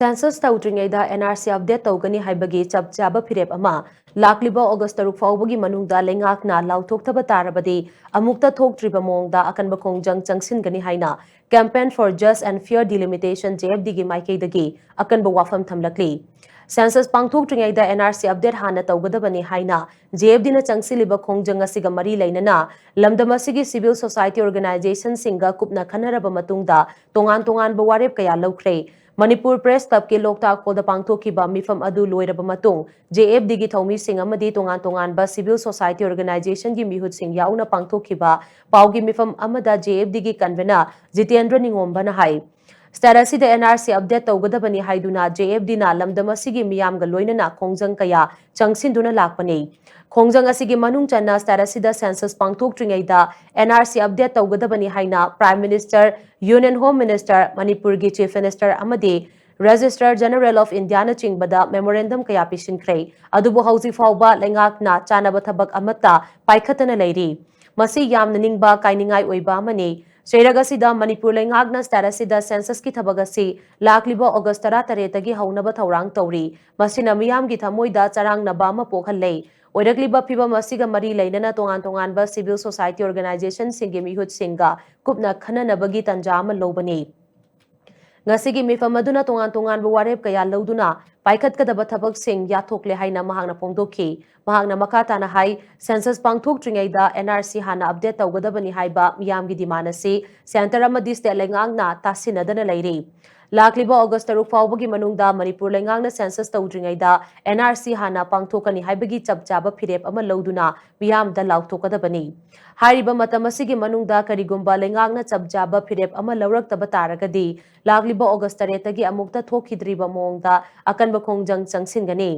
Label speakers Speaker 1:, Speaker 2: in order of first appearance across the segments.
Speaker 1: Census tawdringayda NRC update tawgani haibagi chapchaba phirep ama lakliba August 6 fawbagi manungda lengakna lauthokthaba tarabadi amukta thoktriba mongda akanba khongjang Changshin-Gani haina campaign for just and fair delimitation JFD gi maikeidagi akanba wafam thamlakli Census pangthokdringayda NRC update hana tawgadabani haina JFD na changsiliba khongjang asiga mari leinana lamdamasigi civil society organization singa kupna khanaraba matungda tongan ba warep kaya laukhre Manipur Press Club ke Loktak Polda Pangthokiba mifam adu loiraba matung JFD gi thomi sing amadi tongan ba civil society organization gi mihut sing yauna pangthokiba paugi mifam amada JFD gi convener Jitendra Ningomba na hai Status da NRC update tawgadabani haiduna JFD na lamdamasigi miyamga loinana khongjang kaya changsinduna lakpani Khongjang asigi manung channa status da census pangthokdringaida NRC update tawgadabani haina Prime Minister Union Home Minister Manipur gi Chief Minister amadi Registrar General of India na chingbada memorandum kaya pishinkhre adubu hauji fawba lengakna chanaba thabak amata paikhatana leiri masi yamna ningba kainingai oiba mani Seiragasida Manipur lengagna statusida census ki thabagasi lakliba August 13 haunaba thaurang tawri masina miyam gi thamoida charang naba ma pokhalle oiragliba phiba masiga mari leinana tongan ba civil society organization singi mihut singa kupna khananabagi tanja ama lobani ngasigi mifam aduna tongan ba warep kaya loduna paikhatkadaba thabak sing yathokle haina mahangna pongdokhi mahangna makata na hai census pangthokdringaida NRC hana update tawgadabani haiba miyamgi dimanasi center amadi state lengangna tasinadana leiri lakliba August 6 fawbagi manungda Manipur lengangna census tawdringaida NRC hana pangthokani haibagi chapchaba phirep ama loduna miyamda lauthokadabani hairiba matamasigi manungda karigumba lengangna chapchaba phirep ama lawraktaba taragadi lakliba August 3 gi amukta thokhidriba mongda akanba khongjang Changshin-Gani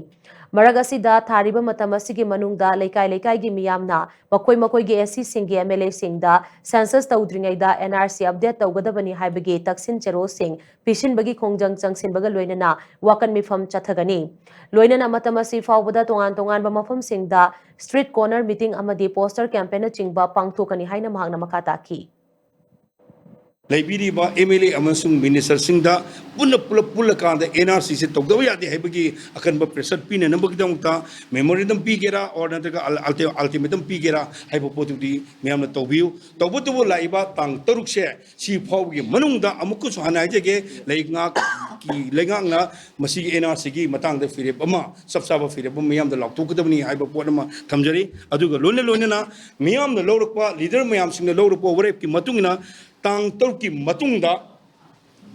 Speaker 1: maragasida thariba matamasigi manungda leikai gi miyamna makoi gi SC singi MLA singda census tawdringaida NRC update tawgadabani haibagi taksin chero sing pishinbagi khongjang Changshin-baga loinana wakan mifam chathagani loinana matamasi fawbada tongan ba mafam singda street corner meeting amadi poster campaign chingba pangthokani haina mahangna makata ki
Speaker 2: Laibiriba MLA amasung minister singda pula kanda NRC se togdawa yadi haibagi akan ba pressure pina nambagdamta memorandum pigera or nataga ultimatum pigera haibo potudi miyamna tawbiu tawbutu laiba tang taruk se si phawgi manungda amuku so hanajege leingak na masigi NRC gi matangda firep ama sabsaba firep miyamda laktokdabni haibo potama thamjari aduga loina na miyamna lawrukpa leader miyam singna lawrukpa warep ki matungina tang turki matungda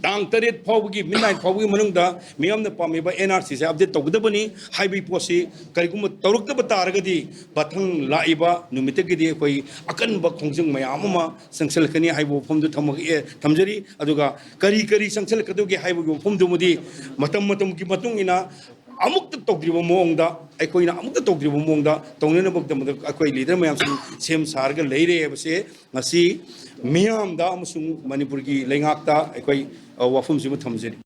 Speaker 2: tang taret phawgi midnight phawgi manungda miyamna pamiba NRC se update tawgadabani haibi posi karigum tawrukdaba taragadi bathang laiba numitagidi koi akanba khongjang mayam ama sangsalkani haibo phomdu thamjari aduga kari sangsalkadogi haibo phomdu mudi matam ki matungina amukta tawdriba mongda aikoina amukta tawdriba mongda tawnena bagdamda akoi leader mayam sem sarga leire base ngasi miyamda amasung Manipur gi lengakta akwai wafum simu thamjari